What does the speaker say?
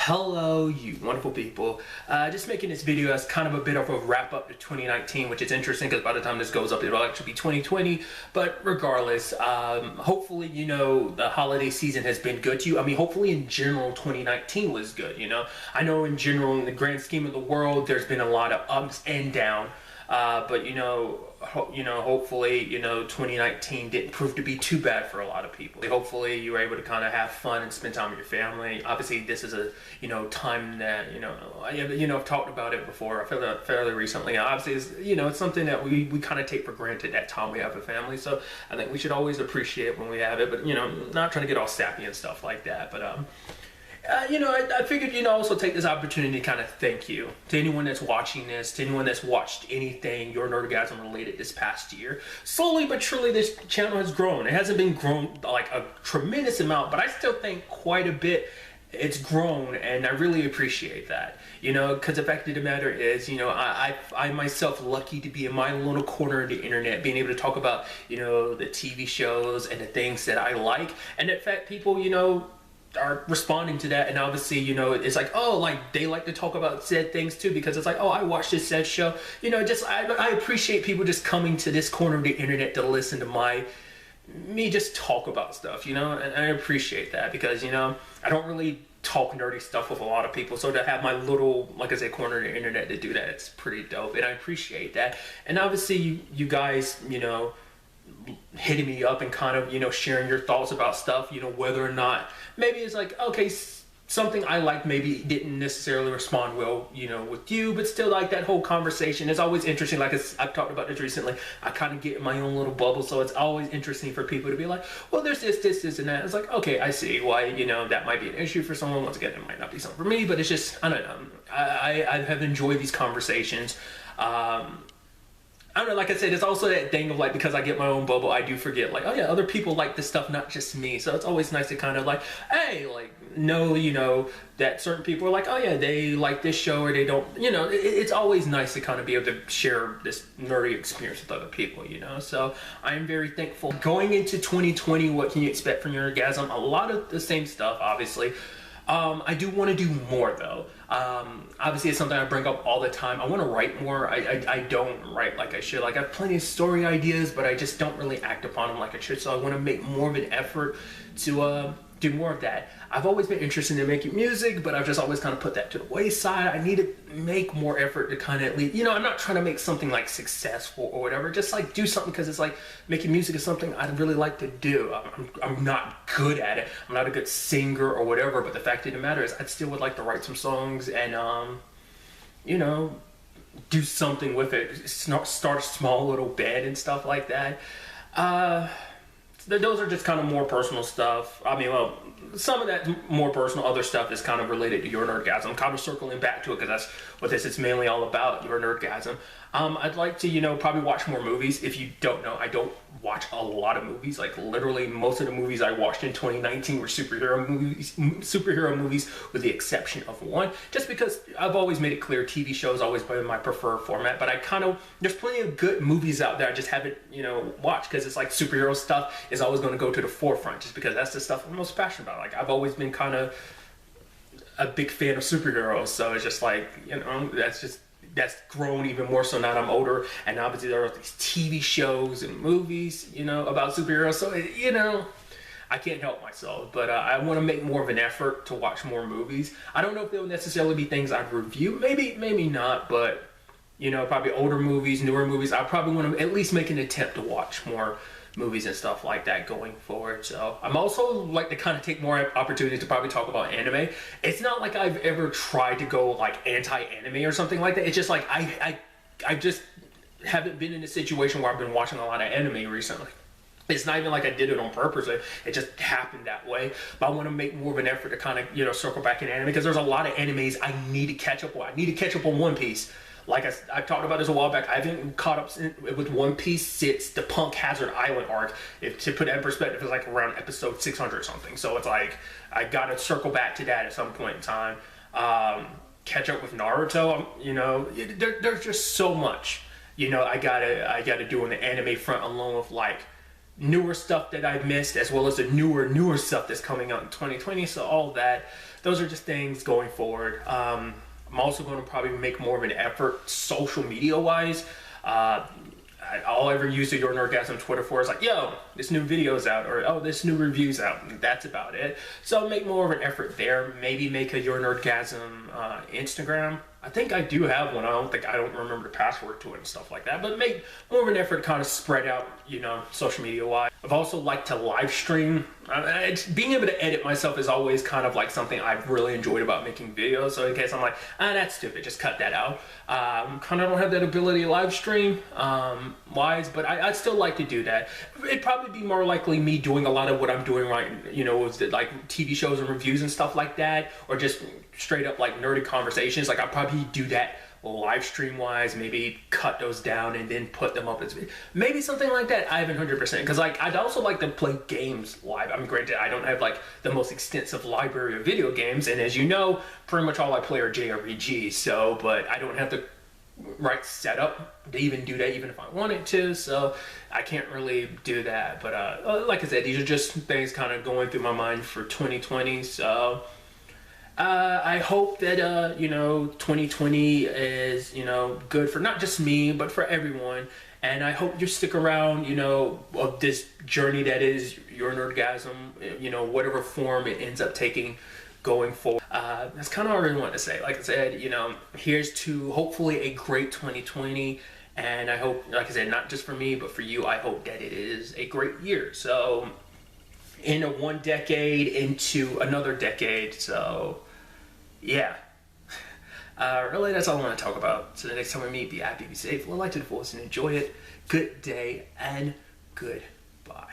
Hello, you wonderful people. Just making this video as kind of a bit of a wrap up to 2019, which is interesting because by the time this goes up, it'll actually be 2020. But regardless, hopefully, the holiday season has been good to you. I mean, hopefully in general, 2019 was good, I know in general, in the grand scheme of the world, there's been a lot of ups and downs. But hopefully, 2019 didn't prove to be too bad for a lot of people. Hopefully you were able to kind of have fun and spend time with your family. Obviously this is a, time that, I've talked about it before. I feel that fairly recently. Obviously it's something that we kind of take for granted that time we have a family. So I think we should always appreciate when we have it, but, not trying to get all sappy and stuff like that. But, I figured, also take this opportunity to kind of thank you to anyone that's watching this, to anyone that's watched anything Your Nerdgasm related this past year. Slowly but surely, this channel has grown. It hasn't been grown like a tremendous amount, but I still think quite a bit it's grown, and I really appreciate that. Because the fact of the matter is, I myself lucky to be in my little corner of the internet, being able to talk about, the TV shows and the things that I like, and in fact, people, are responding to that. And obviously, it's like, oh, like they like to talk about said things too, because it's like, oh, I watched this said show. I appreciate people just coming to this corner of the internet to listen to me just talk about stuff, and I appreciate that because, I don't really talk nerdy stuff with a lot of people. So to have my little, like I said, corner of the internet to do that, it's pretty dope. And I appreciate that. And obviously you guys, hitting me up and kind of, sharing your thoughts about stuff, whether or not maybe it's like, okay, something I like maybe didn't necessarily respond well, with you, but still like that whole conversation is always interesting. Like I've talked about this recently, I kind of get in my own little bubble. So it's always interesting for people to be like, well, there's this, and that. It's like, okay, I see why, that might be an issue for someone. Once again, it might not be something for me, but it's just, I don't know. I have enjoyed these conversations. I don't know, like I said, it's also that thing of like, because I get my own bubble, I do forget like, oh yeah, other people like this stuff, not just me. So it's always nice to kind of like, hey, like, know, that certain people are like, oh yeah, they like this show or they don't, it's always nice to kind of be able to share this nerdy experience with other people, So I am very thankful. Going into 2020, what can you expect from Your Nerdgasm? A lot of the same stuff, obviously. I do want to do more though. Obviously it's something I bring up all the time. I want to write more. I don't write like I should. Like I have plenty of story ideas, but I just don't really act upon them like I should. So I want to make more of an effort to do more of that. I've always been interested in making music, but I've just always kind of put that to the wayside. I need to make more effort to kind of at least, I'm not trying to make something like successful or whatever, just like do something, because it's like making music is something I'd really like to do. I'm not good at it. I'm not a good singer or whatever, but the fact of the matter is I still would like to write some songs and, do something with it. Start a small little band and stuff like that. Those are just kind of more personal stuff. I mean, well, some of that more personal, other stuff is kind of related to Your Nerdgasm. I'm kind of circling back to it because that's what this is mainly all about, Your Nerdgasm. I'd like to, probably watch more movies. If you don't know, I don't watch a lot of movies. Like literally most of the movies I watched in 2019 were superhero movies with the exception of one. Just because I've always made it clear TV shows always been my preferred format, but there's plenty of good movies out there I just haven't, watched, because it's like superhero stuff is always going to go to the forefront just because that's the stuff I'm most passionate about. Like I've always been kind of a big fan of superheroes, so it's just like, that's grown even more so now that I'm older, and obviously there are these TV shows and movies, about superheroes, so, I can't help myself, but I want to make more of an effort to watch more movies. I don't know if they'll necessarily be things I'd review, maybe not, but, probably older movies, newer movies, I probably want to at least make an attempt to watch more movies and stuff like that going forward. So I'm also like to kind of take more opportunities to probably talk about anime. It's not like I've ever tried to go like anti-anime or something like that. It's just like I just haven't been in a situation where I've been watching a lot of anime recently. It's not even like I did it on purpose. It just happened that way. But I want to make more of an effort to kind of, circle back in anime, because there's a lot of animes I need to catch up on. I need to catch up on One Piece. Like I talked about this a while back, I haven't caught up with One Piece since the Punk Hazard Island arc. To put that in perspective, it's like around episode 600 or something. So it's like, I gotta circle back to that at some point in time. Catch up with Naruto, there's just so much, I gotta do on the anime front, along with like newer stuff that I've missed, as well as the newer stuff that's coming out in 2020. So all that, those are just things going forward. I'm also going to probably make more of an effort social media wise. All I ever use the YourNerdGasm Twitter for is like, yo, this new video's out, or oh, this new review's out. That's about it. So I'll make more of an effort there. Maybe make a YourNerdGasm Instagram. I think I do have one. I don't remember the password to it and stuff like that. But make more of an effort, kind of spread out, you know, social media wise. I've also liked to live stream. Being able to edit myself is always kind of like something I've really enjoyed about making videos. So in case I'm like, that's stupid, just cut that out. Kind of don't have that ability to live stream wise, but I'd still like to do that. It'd probably be more likely me doing a lot of what I'm doing right, you know, with like TV shows and reviews and stuff like that, or just straight up like nerdy conversations. Like I'll probably do that live stream wise, maybe cut those down and then put them up as maybe something like that. I haven't 100%, because like I'd also like to play games live. I mean, granted, I don't have like the most extensive library of video games, and as you know, pretty much all I play are JRPGs. So, but I don't have the right setup to even do that, even if I wanted to. So I can't really do that. But like I said, these are just things kind of going through my mind for 2020. So. I hope that, you know, 2020 is, you know, good for not just me, but for everyone. And I hope you stick around, you know, of this journey that is YourNerdGasm, you know, whatever form it ends up taking going forward. That's kind of all I really wanted to say. Like I said, you know, here's to hopefully a great 2020. And I hope, like I said, not just for me, but for you, I hope that it is a great year. So, in a one decade into another decade. So, yeah. Really, that's all I want to talk about. So the next time we meet, be happy, be safe, live life to the fullest, and enjoy it. Good day and goodbye.